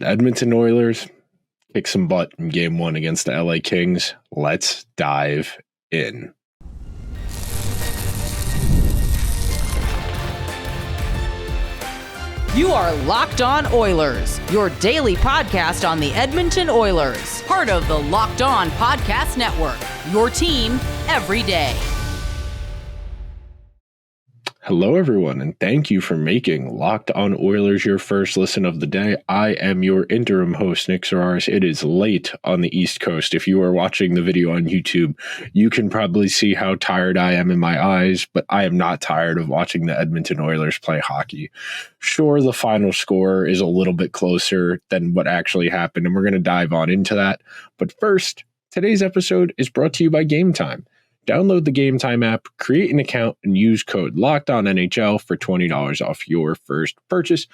The Edmonton Oilers kick some butt in Game 1 against the LA Kings. Let's dive in. You are Locked On Oilers, your daily podcast on the Edmonton Oilers, part of the Locked On Podcast Network, your team every day. Hello, everyone, and thank you for making Locked On Oilers your first listen of the day. I am your interim host, Nick Sararis. It is late on the East Coast. If you are watching the video on YouTube, you can probably see how tired I am in my eyes, but I am not tired of watching the Edmonton Oilers play hockey. Sure, the final score is a little bit closer than what actually happened, and we're going to dive on into that. But first, today's episode is brought to you by Game Time. Download the Game Time app, create an account, and use code LOCKEDONNHL for $20 off your first purchase.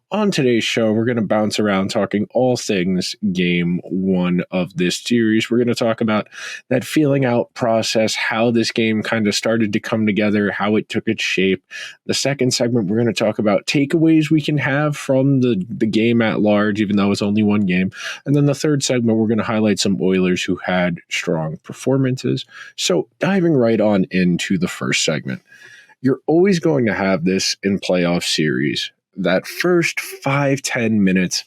On today's show, we're going to bounce around talking all things Game 1 of this series. We're going to talk about that feeling out process, how this game kind of started to come together, how it took its shape. The second segment, we're going to talk about takeaways we can have from the game at large, even though it's only one game. And then the third segment, we're going to highlight some Oilers who had strong performances. So diving right on into the first segment, you're always going to have this in playoff series. That first 5-10 minutes,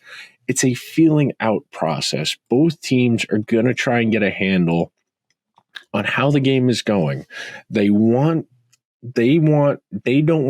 it's a feeling out process. Both teams are going to try and get a handle on how the game is going. They don't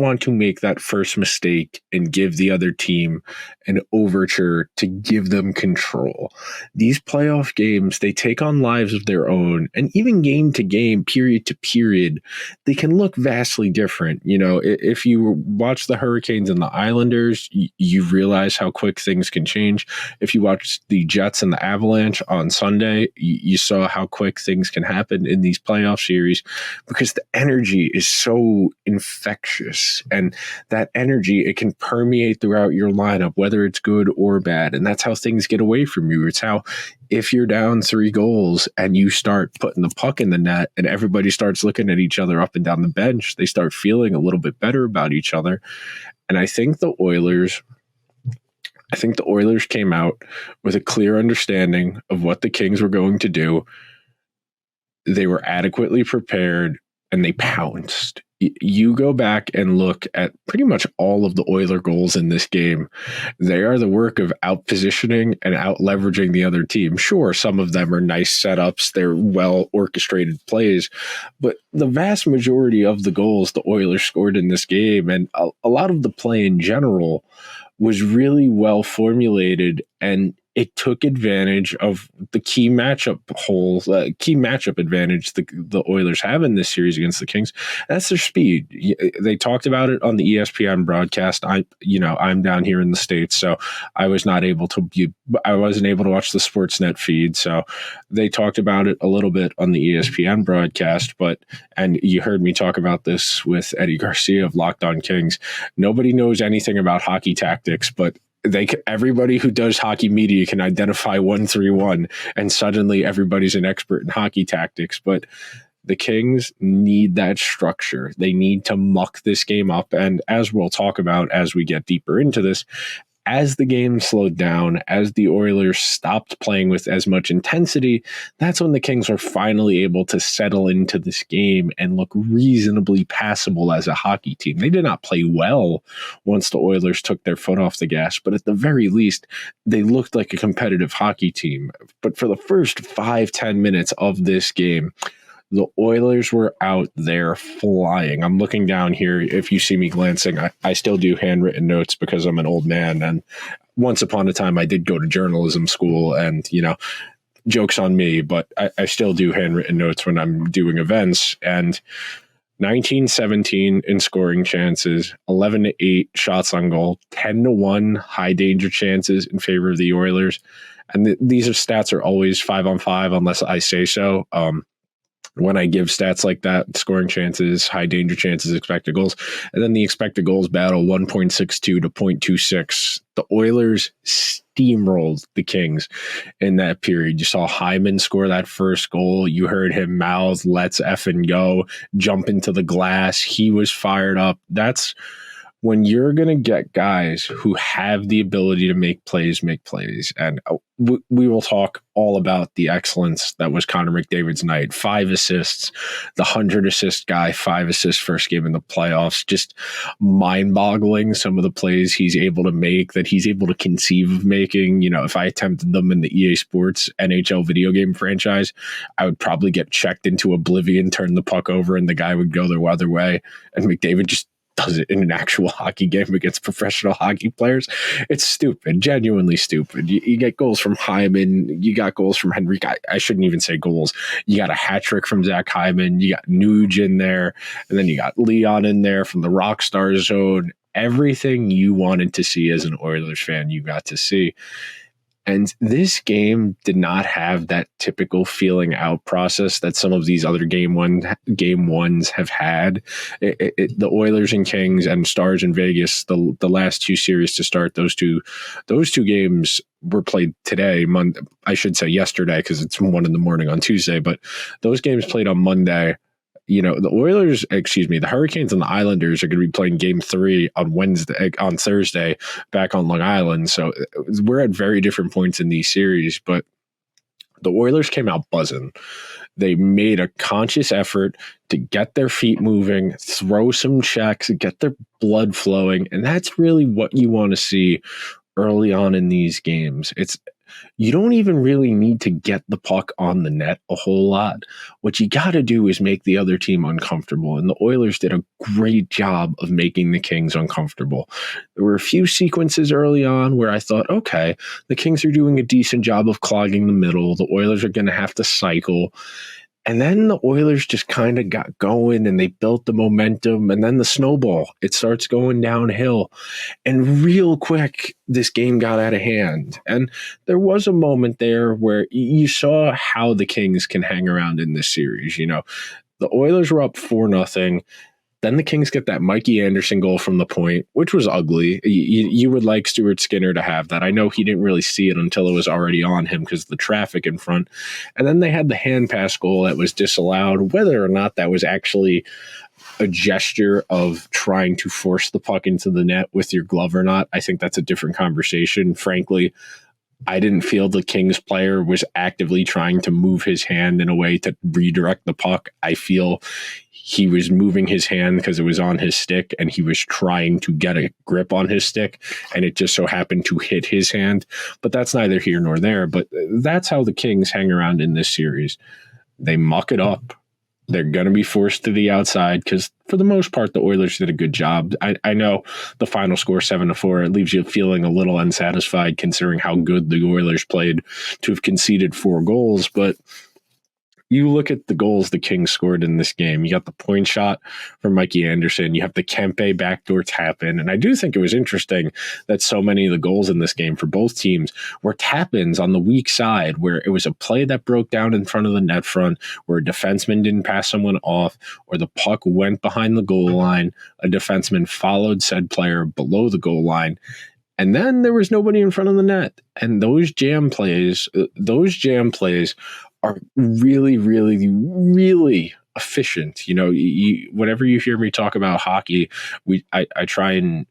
want to make that first mistake and give the other team an overture to give them control. These playoff games, they take on lives of their own, and even game to game, period to period, they can look vastly different. You know, if you watch the Hurricanes and the Islanders, you realize how quick things can change. If you watch the Jets and the Avalanche on Sunday, you saw how quick things can happen in these playoff series because the energy is so infectious, and that energy, it can permeate throughout your lineup, whether it's good or bad. And that's how things get away from you. It's how, if you're down 3 goals and you start putting the puck in the net and everybody starts looking at each other up and down the bench, they start feeling a little bit better about each other. And I think the Oilers came out with a clear understanding of what the Kings were going to do. They were adequately prepared and they pounced. You go back and look at pretty much all of the Oiler goals in this game. They are the work of out-positioning and out-leveraging the other team. Sure, some of them are nice setups. They're well-orchestrated plays. But the vast majority of the goals the Oilers scored in this game, and a lot of the play in general, was really well-formulated, and it took advantage of the key matchup advantage the Oilers have in this series against the Kings. That's their speed. They talked about it on the ESPN broadcast. I'm down here in the States, so I wasn't able to watch the Sportsnet feed. So they talked about it a little bit on the ESPN broadcast, and you heard me talk about this with Eddie Garcia of Locked On Kings. Nobody knows anything about hockey tactics, but everybody who does hockey media can identify 1-3-1, and suddenly everybody's an expert in hockey tactics. But the Kings need that structure. They need to muck this game up. And as we'll talk about as we get deeper into this, as the game slowed down, as the Oilers stopped playing with as much intensity, that's when the Kings were finally able to settle into this game and look reasonably passable as a hockey team. They did not play well once the Oilers took their foot off the gas, but at the very least, they looked like a competitive hockey team. But for the first 5-10 minutes of this game, the Oilers were out there flying. I'm looking down here. If you see me glancing, I still do handwritten notes because I'm an old man. And once upon a time, I did go to journalism school, and, joke's on me, but I still do handwritten notes when I'm doing events. And 19-17 in scoring chances, 11-8 shots on goal, 10-1 high danger chances in favor of the Oilers. And these stats are always 5-on-5 unless I say so. When I give stats like that, scoring chances, high danger chances, expected goals, and then the expected goals battle 1.62 to 0.26. The Oilers steamrolled the Kings in that period. You saw Hyman score that first goal. You heard him mouth, "Let's effing go," jump into the glass. He was fired up. That's when you're going to get guys who have the ability to make plays, and we will talk all about the excellence that was Connor McDavid's night. 5 assists, the 100-assist guy, 5 assists first game in the playoffs. Just mind-boggling some of the plays he's able to make, that he's able to conceive of making. You know, if I attempted them in the EA Sports NHL video game franchise, I would probably get checked into oblivion, turn the puck over, and the guy would go the other way. And McDavid just does it in an actual hockey game against professional hockey players. It's stupid, genuinely stupid. You get goals from Hyman, you got goals from Henrique. I shouldn't even say goals. You got a hat trick from Zach Hyman, you got Nuge in there, and then you got Leon in there from the Rockstar Zone. Everything you wanted to see as an Oilers fan, you got to see. And this game did not have that typical feeling out process that some of these other game ones have had. The Oilers and Kings and Stars in Vegas, the last 2 series to start, those two games were played today. I should say yesterday, because it's 1 a.m. on Tuesday. But those games played on Monday. You know, the Hurricanes and the Islanders are going to be playing game 3 on Thursday back on Long Island. So we're at very different points in these series, but the Oilers came out buzzing. They made a conscious effort to get their feet moving, throw some checks, get their blood flowing. And that's really what you want to see early on in these games. You don't even really need to get the puck on the net a whole lot. What you got to do is make the other team uncomfortable. And the Oilers did a great job of making the Kings uncomfortable. There were a few sequences early on where I thought, okay, the Kings are doing a decent job of clogging the middle. The Oilers are going to have to cycle. And then the Oilers just kind of got going and they built the momentum, and then the snowball, it starts going downhill. And real quick, this game got out of hand. And there was a moment there where you saw how the Kings can hang around in this series. You know, the Oilers were up 4-0. Then the Kings get that Mikey Anderson goal from the point, which was ugly. You would like Stuart Skinner to have that. I know he didn't really see it until it was already on him because of the traffic in front. And then they had the hand pass goal that was disallowed. Whether or not that was actually a gesture of trying to force the puck into the net with your glove or not, I think that's a different conversation. Frankly, I didn't feel the Kings player was actively trying to move his hand in a way to redirect the puck. I feel he was moving his hand because it was on his stick and he was trying to get a grip on his stick, and it just so happened to hit his hand. But that's neither here nor there. But that's how the Kings hang around in this series. They muck it up. They're going to be forced to the outside because, for the most part, the Oilers did a good job. I know the final score 7-4. It leaves you feeling a little unsatisfied considering how good the Oilers played to have conceded 4 goals. But you look at the goals the Kings scored in this game. You got the point shot from Mikey Anderson. You have the Kempe backdoor tap-in. And I do think it was interesting that so many of the goals in this game for both teams were tap-ins on the weak side, where it was a play that broke down in front of the net front, where a defenseman didn't pass someone off, or the puck went behind the goal line. A defenseman followed said player below the goal line. And then there was nobody in front of the net. And those jam plays are really, really, really efficient. You know, whenever you hear me talk about hockey, I try and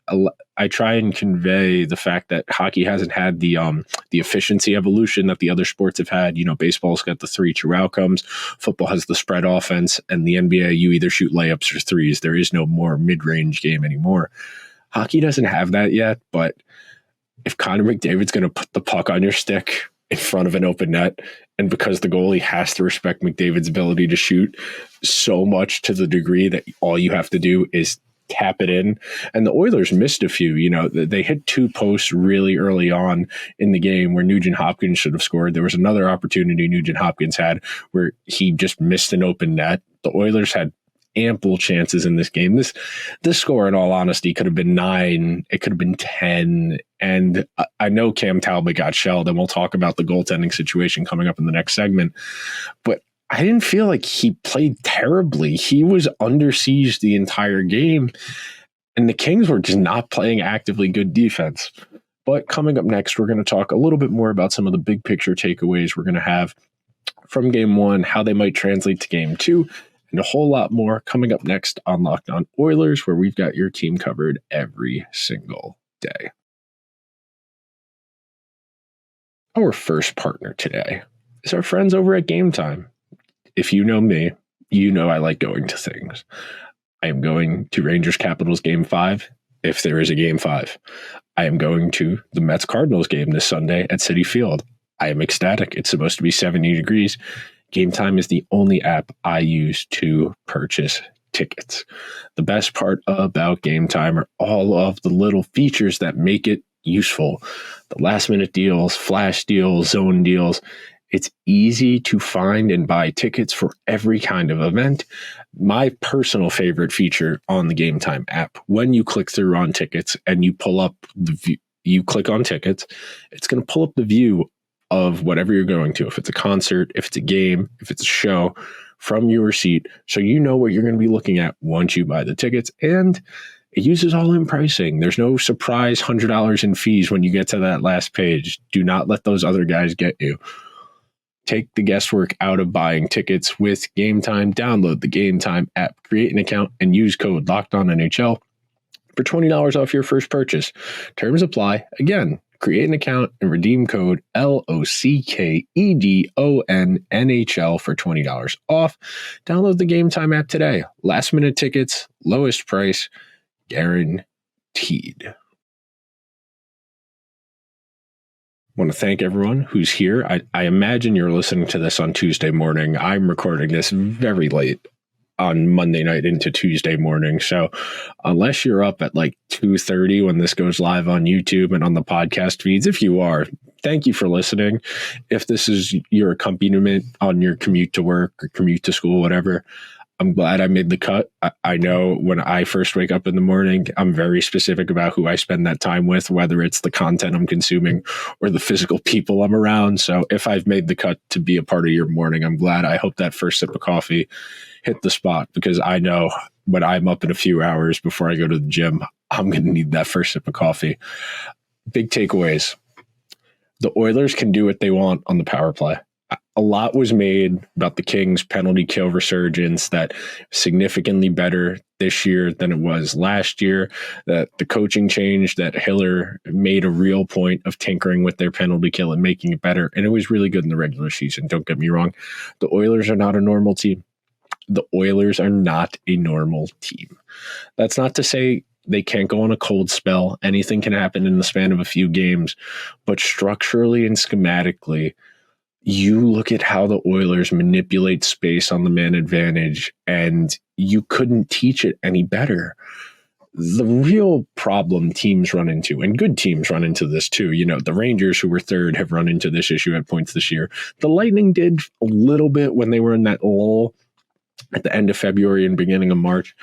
convey the fact that hockey hasn't had the efficiency evolution that the other sports have had. You know, baseball's got the 3 true outcomes. Football has the spread offense, and the NBA, you either shoot layups or threes. There is no more mid-range game anymore. Hockey doesn't have that yet, but if Connor McDavid's going to put the puck on your stick in front of an open net, and because the goalie has to respect McDavid's ability to shoot so much to the degree that all you have to do is tap it in. And the Oilers missed a few. You know, they hit 2 posts really early on in the game where Nugent-Hopkins should have scored. There was another opportunity Nugent-Hopkins had where he just missed an open net. The Oilers had ample chances in this game. This score, in all honesty, could have been 9. It could have been 10. And I know Cam Talbot got shelled, and we'll talk about the goaltending situation coming up in the next segment. But I didn't feel like he played terribly. He was under siege the entire game, and the Kings were just not playing actively good defense. But coming up next, we're going to talk a little bit more about some of the big picture takeaways we're going to have from game 1, how they might translate to game 2, and a whole lot more coming up next on Locked On Oilers, where we've got your team covered every single day. Our first partner today is our friends over at Game Time. If you know me, you know I like going to things. I am going to Rangers Capitals Game 5, if there is a Game 5. I am going to the Mets Cardinals game this Sunday at Citi Field. I am ecstatic. It's supposed to be 70 degrees. Game Time is the only app I use to purchase tickets. The best part about Game Time are all of the little features that make it useful. The last minute deals, flash deals, zone deals. It's easy to find and buy tickets for every kind of event. My personal favorite feature on the Game Time app, when you click through on tickets and you pull up the view, you click on tickets, it's going to pull up the view of whatever you're going to. If it's a concert, if it's a game, if it's a show, from your seat, so you know what you're going to be looking at once you buy the tickets. And it uses all-in pricing. There's no surprise $100 in fees when you get to that last page. Do not let those other guys get you. Take the guesswork out of buying tickets with Game Time. Download the Game Time app, create an account, and use code LOCKEDONNHL for $20 off your first purchase. Terms apply. Again, create an account and redeem code LOCKEDONNHL for $20 off. Download the Game Time app today. Last minute tickets, lowest price, guaranteed. I want to thank everyone who's here. I imagine you're listening to this on Tuesday morning. I'm recording this very late on Monday night into Tuesday morning. So unless you're up at like 2:30 when this goes live on YouTube and on the podcast feeds, if you are, thank you for listening. If this is your accompaniment on your commute to work or commute to school, whatever, I'm glad I made the cut. I know when I first wake up in the morning, I'm very specific about who I spend that time with, whether it's the content I'm consuming or the physical people I'm around. So if I've made the cut to be a part of your morning, I'm glad. I hope that first sip of coffee hit the spot, because I know when I'm up in a few hours before I go to the gym, I'm going to need that first sip of coffee. Big takeaways. The Oilers can do what they want on the power play. A lot was made about the Kings' penalty kill resurgence, that significantly better this year than it was last year, that the coaching change, that Hiller made a real point of tinkering with their penalty kill and making it better. And it was really good in the regular season. Don't get me wrong. The Oilers are not a normal team. The Oilers are not a normal team. That's not to say they can't go on a cold spell. Anything can happen in the span of a few games. But structurally and schematically, you look at how the Oilers manipulate space on the man advantage, and you couldn't teach it any better. The real problem teams run into, and good teams run into this too, the Rangers, who were third, have run into this issue at points this year. The Lightning did a little bit when they were in that lull at the end of February and beginning of March.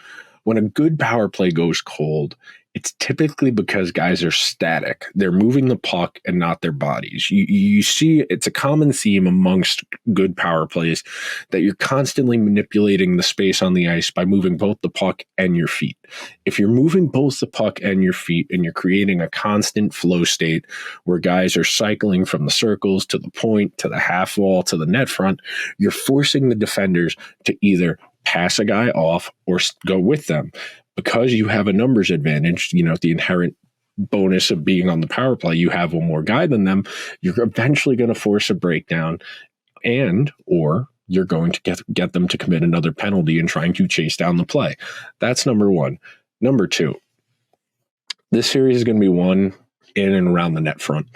When a good power play goes cold, it's typically because guys are static. They're moving the puck and not their bodies. You see, it's a common theme amongst good power plays that you're constantly manipulating the space on the ice by moving both the puck and your feet. If you're moving both the puck and your feet, and you're creating a constant flow state where guys are cycling from the circles to the point, to the half wall, to the net front, you're forcing the defenders to either pass a guy off or go with them. Because you have a numbers advantage, the inherent bonus of being on the power play, you have one more guy than them, you're eventually going to force a breakdown, or you're going to get them to commit another penalty in trying to chase down the play. That's number one. Number two, this series is going to be won in and around the net front.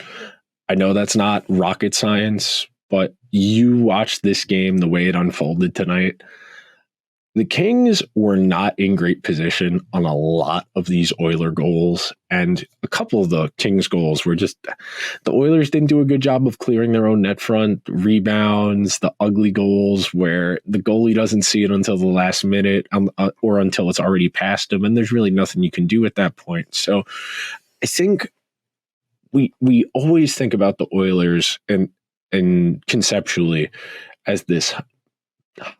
I know that's not rocket science, but you watch this game the way it unfolded tonight. The Kings were not in great position on a lot of these Oiler goals, and a couple of the Kings goals were just, the Oilers didn't do a good job of clearing their own net front, rebounds, the ugly goals where the goalie doesn't see it until the last minute or until it's already past him, and there's really nothing you can do at that point. So I think we always think about the Oilers and conceptually as this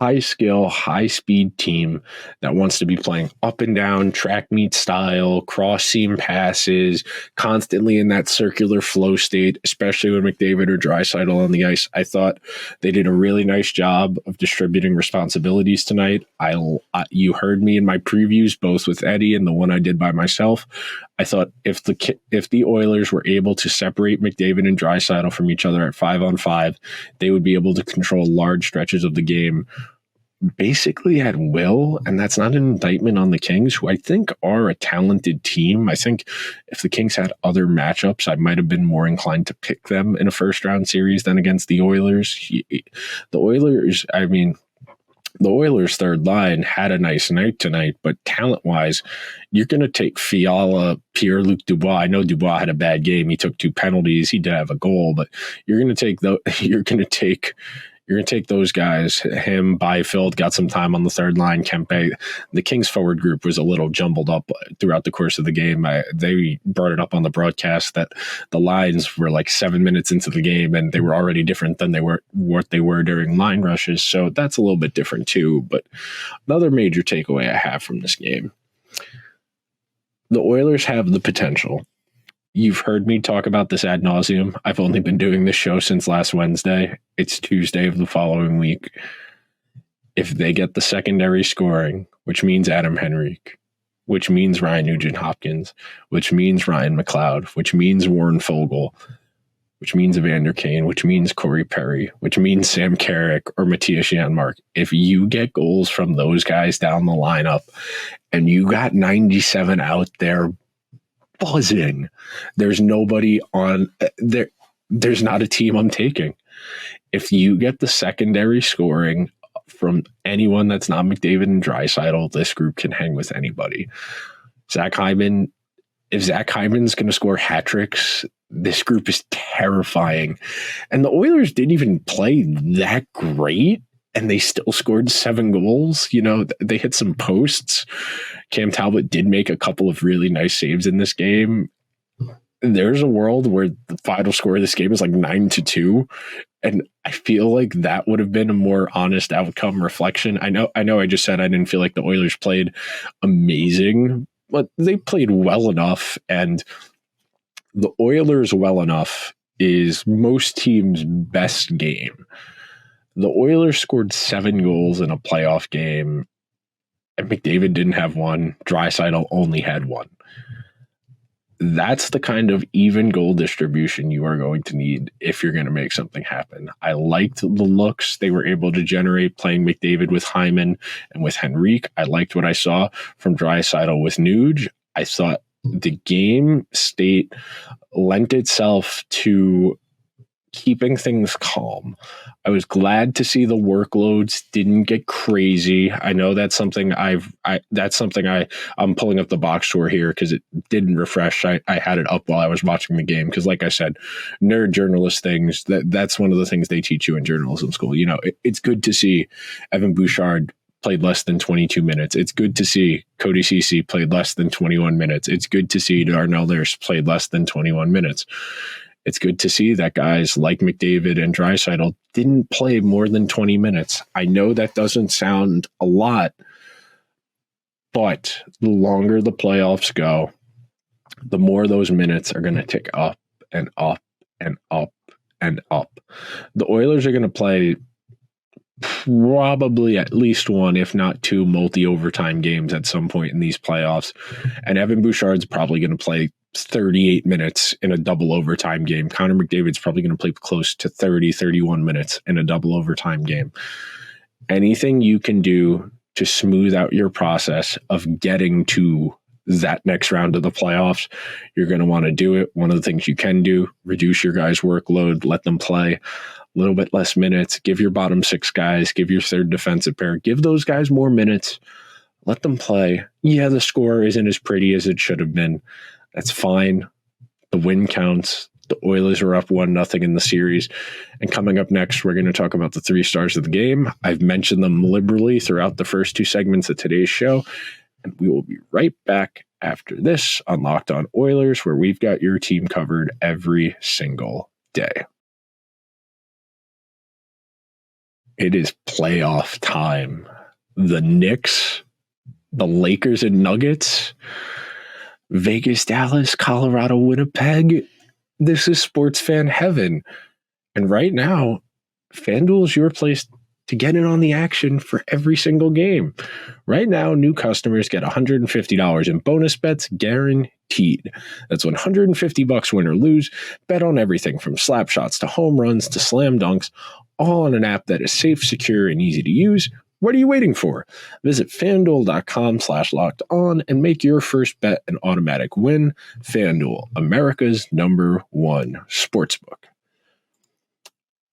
high skill, high speed team that wants to be playing up and down track meet style, cross seam passes, constantly in that circular flow state, especially when McDavid or Draisaitl on the ice. I thought they did a really nice job of distributing responsibilities tonight. You heard me in my previews, both with Eddie and the one I did by myself. I thought if the Oilers were able to separate McDavid and Draisaitl from each other at 5-on-5, they would be able to control large stretches of the game basically at will. And that's not an indictment on the Kings, who I think are a talented team. I think if the Kings had other matchups, I might have been more inclined to pick them in a first round series than against the Oilers. The Oilers' third line had a nice night tonight, but talent-wise, you're going to take Fiala, Pierre-Luc Dubois. I know Dubois had a bad game. He took 2 penalties. He did have a goal, but you're going to take those guys. Him, Byfield got some time on the third line. Kempe. The Kings forward group was a little jumbled up throughout the course of the game. They brought it up on the broadcast that the lines were like 7 minutes into the game and they were already different than what they were during line rushes. So that's a little bit different too. But another major takeaway I have from this game: the Oilers have the potential. You've heard me talk about this ad nauseum. I've only been doing this show since last Wednesday. It's Tuesday of the following week. If they get the secondary scoring, which means Adam Henrique, which means Ryan Nugent-Hopkins, which means Ryan McLeod, which means Warren Fogle, which means Evander Kane, which means Corey Perry, which means Sam Carrick or Matthias Janmark, if you get goals from those guys down the lineup and you got 97 out there buzzing, there's nobody on there. There's not a team I'm taking. If you get the secondary scoring from anyone that's not McDavid and Draisaitl, this group can hang with anybody. Zach Hyman, if Zach Hyman's going to score hat tricks, this group is terrifying. And the Oilers didn't even play that great, and they still scored 7 goals. You know, they hit some posts. Cam Talbot did make a couple of really nice saves in this game. There's a world where the final score of this game is like 9-2. And I feel like that would have been a more honest outcome reflection. I know I just said I didn't feel like the Oilers played amazing, but they played well enough. And the Oilers well enough is most teams' best game. The Oilers scored 7 goals in a playoff game, and McDavid didn't have one. Draisaitl only had 1. That's the kind of even goal distribution you are going to need if you're going to make something happen. I liked the looks they were able to generate playing McDavid with Hyman and with Henrique. I liked what I saw from Draisaitl with Nuge. I thought the game state lent itself to keeping things calm. I was glad to see the workloads didn't get crazy. I know that's something I'm pulling up the box score here because it didn't refresh. I had it up while I was watching the game because, like I said, nerd journalist things, that's one of the things they teach you in journalism school. You know, it's good to see Evan Bouchard played less than 22 minutes. It's good to see Cody Ceci played less than 21 minutes. It's good to see Darnell Nurse played less than 21 minutes. It's good to see that guys like McDavid and Draisaitl didn't play more than 20 minutes. I know that doesn't sound a lot, but the longer the playoffs go, the more those minutes are going to tick up and up and up and up. The Oilers are going to play probably at least 1, if not 2, multi-overtime games at some point in these playoffs. And Evan Bouchard's probably going to play 38 minutes in a double overtime game. Connor McDavid's probably going to play close to 30, 31 minutes in a double overtime game. Anything you can do to smooth out your process of getting to that next round of the playoffs, you're going to want to do it. One of the things you can do, reduce your guys' workload, let them play a little bit less minutes, give your bottom 6 guys, give your third defensive pair, give those guys more minutes, let them play. Yeah, the score isn't as pretty as it should have been. That's fine. The win counts. The Oilers are up 1-0 in the series. And coming up next, we're going to talk about the 3 stars of the game. I've mentioned them liberally throughout the first 2 segments of today's show. And we will be right back after this on Locked On Oilers, where we've got your team covered every single day. It is playoff time. The Knicks, the Lakers and Nuggets, Vegas, Dallas, Colorado, Winnipeg. This is sports fan heaven. And right now, FanDuel is your place to get in on the action for every single game. Right now, new customers get $150 in bonus bets guaranteed. That's $150 win or lose. Bet on everything from slap shots to home runs to slam dunks, all on an app that is safe, secure, and easy to use. What are you waiting for? Visit FanDuel.com/lockedon and make your first bet an automatic win. FanDuel, America's #1 sportsbook.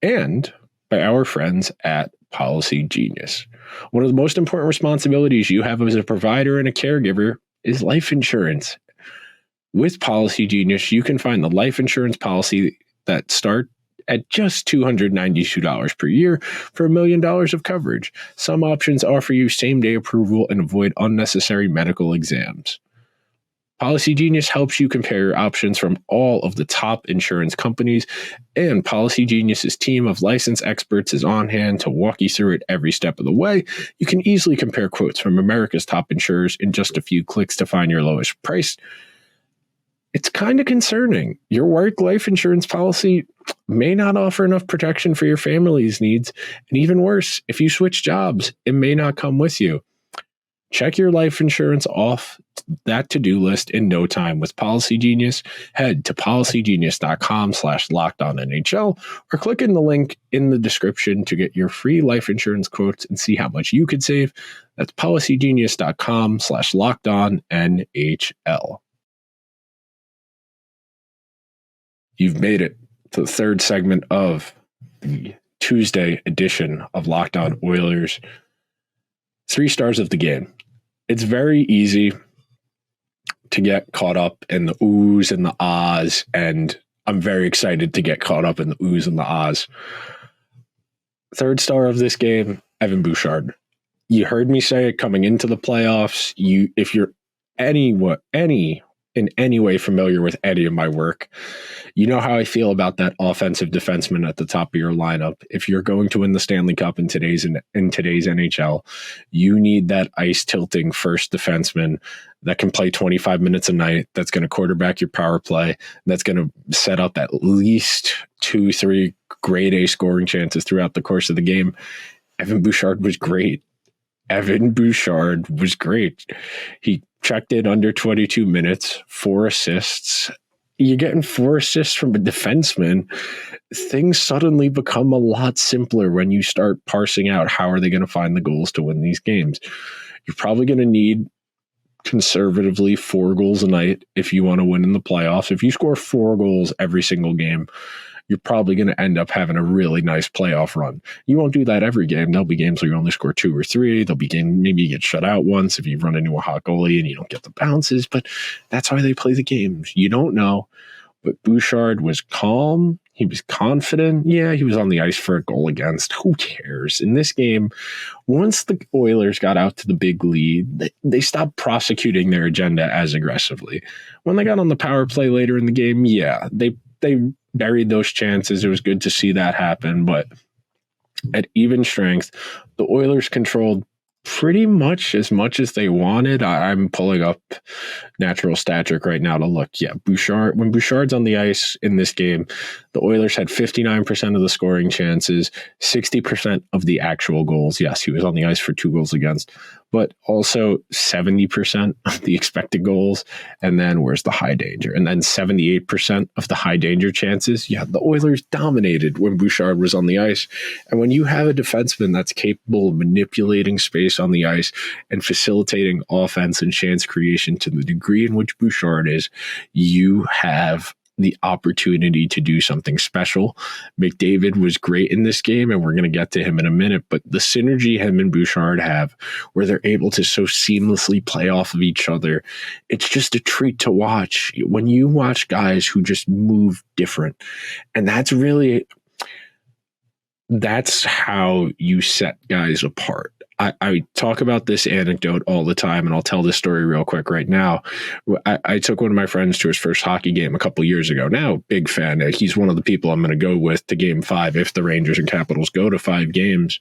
And by our friends at Policygenius. One of the most important responsibilities you have as a provider and a caregiver is life insurance. With Policygenius, you can find the life insurance policy that start at just $292 per year for $1 million of coverage. Some options offer you same-day approval and avoid unnecessary medical exams. Policygenius helps you compare your options from all of the top insurance companies, and Policygenius' team of licensed experts is on hand to walk you through it every step of the way. You can easily compare quotes from America's top insurers in just a few clicks to find your lowest price. It's kind of concerning. Your work life insurance policy may not offer enough protection for your family's needs, and even worse, if you switch jobs, it may not come with you. Check your life insurance off that to-do list in no time with Policygenius. Head to policygenius.com/lockedonnhl or click in the link in the description to get your free life insurance quotes and see how much you could save. That's policygenius.com/lockedonnhl. You've made it to the third segment of the Tuesday edition of Locked On Oilers. 3 stars of the game. It's very easy to get caught up in the oohs and the ahs, and I'm very excited to get caught up in the oohs and the ahs. 3rd star of this game, Evan Bouchard. You heard me say it coming into the playoffs. If you're in any way familiar with any of my work, you know how I feel about that offensive defenseman at the top of your lineup. If you're going to win the Stanley Cup in today's NHL, you need that ice tilting first defenseman that can play 25 minutes a night, that's going to quarterback your power play, that's going to set up at least 2-3 grade A scoring chances throughout the course of the game. Evan Bouchard was great. He checked in under 22 minutes, 4 assists. You're getting 4 assists from a defenseman. Things suddenly become a lot simpler when you start parsing out how are they going to find the goals to win these games. You're probably going to need conservatively 4 goals a night if you want to win in the playoffs. If you score 4 goals every single game, you're probably going to end up having a really nice playoff run. You won't do that every game. There'll be games where you only score 2 or 3. There'll be games maybe you get shut out once if you run into a hot goalie and you don't get the bounces, but that's how they play the games. You don't know. But Bouchard was calm. He was confident. Yeah, he was on the ice for a goal against. Who cares? In this game, once the Oilers got out to the big lead, they stopped prosecuting their agenda as aggressively. When they got on the power play later in the game, yeah, they buried those chances. It was good to see that happen, but at even strength, the Oilers controlled pretty much as they wanted. I'm pulling up natural stat trick right now to look. Yeah, when Bouchard's on the ice in this game, the Oilers had 59% of the scoring chances, 60% of the actual goals. Yes, he was on the ice for 2 goals against, but also 70% of the expected goals. And then where's the high danger? And then 78% of the high danger chances. Yeah, the Oilers dominated when Bouchard was on the ice. And when you have a defenseman that's capable of manipulating space on the ice and facilitating offense and chance creation to the degree in which Bouchard is, you have the opportunity to do something special. McDavid was great in this game, and we're going to get to him in a minute, but the synergy him and Bouchard have, where they're able to so seamlessly play off of each other, it's just a treat to watch. When you watch guys who just move different, and that's how you set guys apart. I talk about this anecdote all the time, and I'll tell this story real quick right now. I took one of my friends to his first hockey game a couple years ago. Now, big fan. He's one of the people I'm going to go with to Game 5 if the Rangers and Capitals go to 5 games.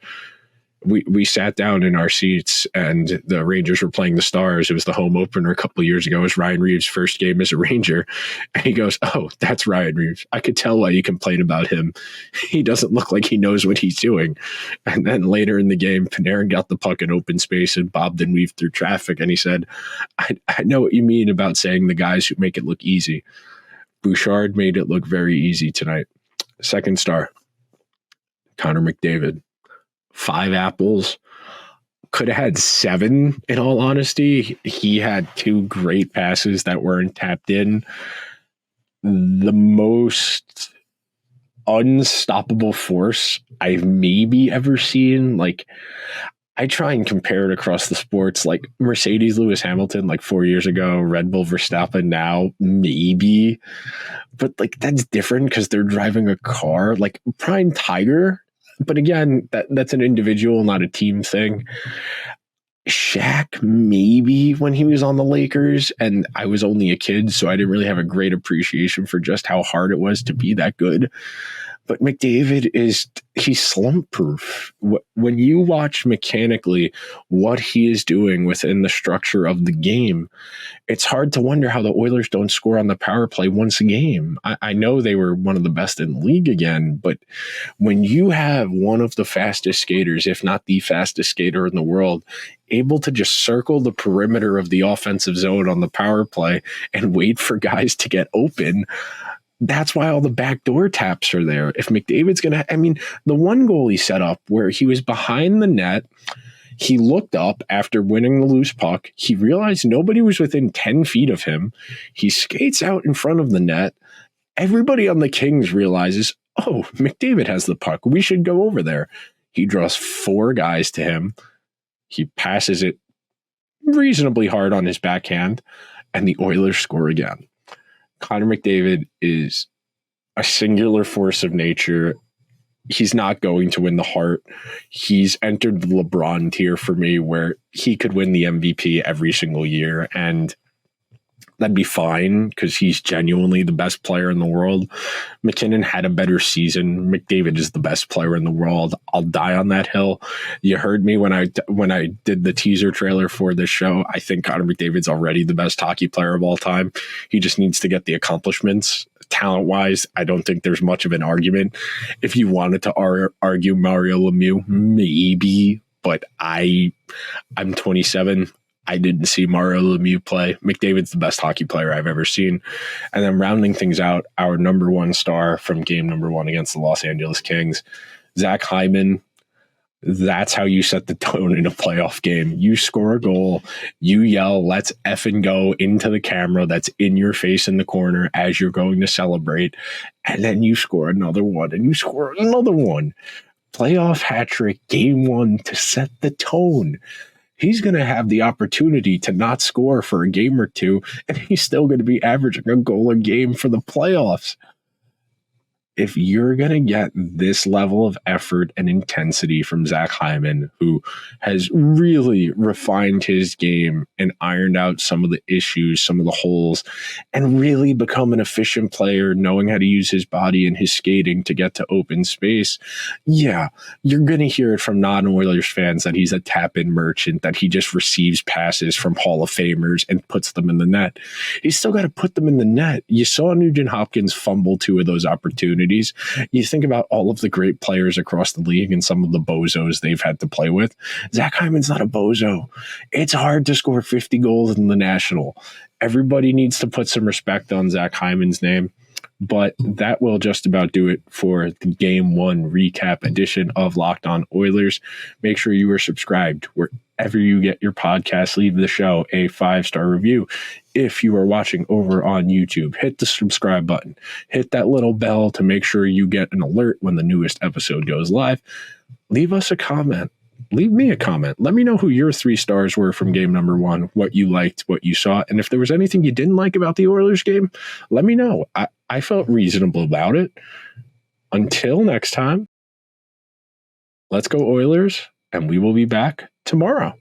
We sat down in our seats, and the Rangers were playing the Stars. It was the home opener a couple of years ago. It was Ryan Reeves' first game as a Ranger. And he goes, "Oh, that's Ryan Reeves. I could tell why you complain about him. He doesn't look like he knows what he's doing." And then later in the game, Panarin got the puck in open space and bobbed and weaved through traffic. And he said, I know what you mean about saying the guys who make it look easy. Bouchard made it look very easy tonight. Second star, Connor McDavid. 5 apples. Could have had 7, in all honesty. He had 2 great passes that weren't tapped in. The most unstoppable force I've maybe ever seen. Like, I try and compare it across the sports, like Mercedes Lewis Hamilton, like 4 years ago, Red Bull Verstappen now, maybe. But like, that's different because they're driving a car. Like Prime Tiger. But again, that's an individual, not a team thing. Shaq, maybe when he was on the Lakers, and I was only a kid, so I didn't really have a great appreciation for just how hard it was to be that good. But McDavid he's slump proof. When you watch mechanically what he is doing within the structure of the game, it's hard to wonder how the Oilers don't score on the power play once a game. I know they were one of the best in the league again, but when you have one of the fastest skaters, if not the fastest skater in the world, able to just circle the perimeter of the offensive zone on the power play and wait for guys to get open, that's why all the backdoor taps are there. If McDavid's going to, the one goal he set up where he was behind the net, he looked up after winning the loose puck. He realized nobody was within 10 feet of him. He skates out in front of the net. Everybody on the Kings realizes, oh, McDavid has the puck. We should go over there. He draws 4 guys to him. He passes it reasonably hard on his backhand, and the Oilers score again. Connor McDavid is a singular force of nature. He's not going to win the Hart. He's entered the LeBron tier for me, where he could win the MVP every single year, and that'd be fine because he's genuinely the best player in the world. McKinnon had a better season. McDavid is the best player in the world. I'll die on that hill. You heard me when I did the teaser trailer for this show. I think Connor McDavid's already the best hockey player of all time. He just needs to get the accomplishments. Talent-wise, I don't think there's much of an argument. If you wanted to argue Mario Lemieux, maybe, but I'm 27. I didn't see Mario Lemieux play. McDavid's the best hockey player I've ever seen. And then rounding things out, our number 1 star from game number 1 against the Los Angeles Kings, Zach Hyman. That's how you set the tone in a playoff game. You score a goal, you yell, "Let's effing go," into the camera that's in your face in the corner as you're going to celebrate. And then you score another one, and you score another one. Playoff hat trick, game 1 to set the tone. He's going to have the opportunity to not score for a game or 2, and he's still going to be averaging a goal a game for the playoffs. If you're going to get this level of effort and intensity from Zach Hyman, who has really refined his game and ironed out some of the issues, some of the holes, and really become an efficient player, knowing how to use his body and his skating to get to open space, yeah, you're going to hear it from non-Oilers fans that he's a tap-in merchant, that he just receives passes from Hall of Famers and puts them in the net. He's still got to put them in the net. You saw Nugent-Hopkins fumble 2 of those opportunities. You think about all of the great players across the league and some of the bozos they've had to play with. Zach Hyman's not a bozo. It's hard to score 50 goals in the National. Everybody needs to put some respect on Zach Hyman's name. But that will just about do it for the Game 1 recap edition of Locked On Oilers. Make sure you are subscribed wherever you get your podcasts. Leave the show a 5-star review. If you are watching over on YouTube, hit the subscribe button. Hit that little bell to make sure you get an alert when the newest episode goes live. Leave us a comment. Leave me a comment. Let me know who your 3 stars were from game number 1, what you liked, what you saw. And if there was anything you didn't like about the Oilers game, let me know. I felt reasonable about it. Until next time, let's go Oilers, and we will be back tomorrow.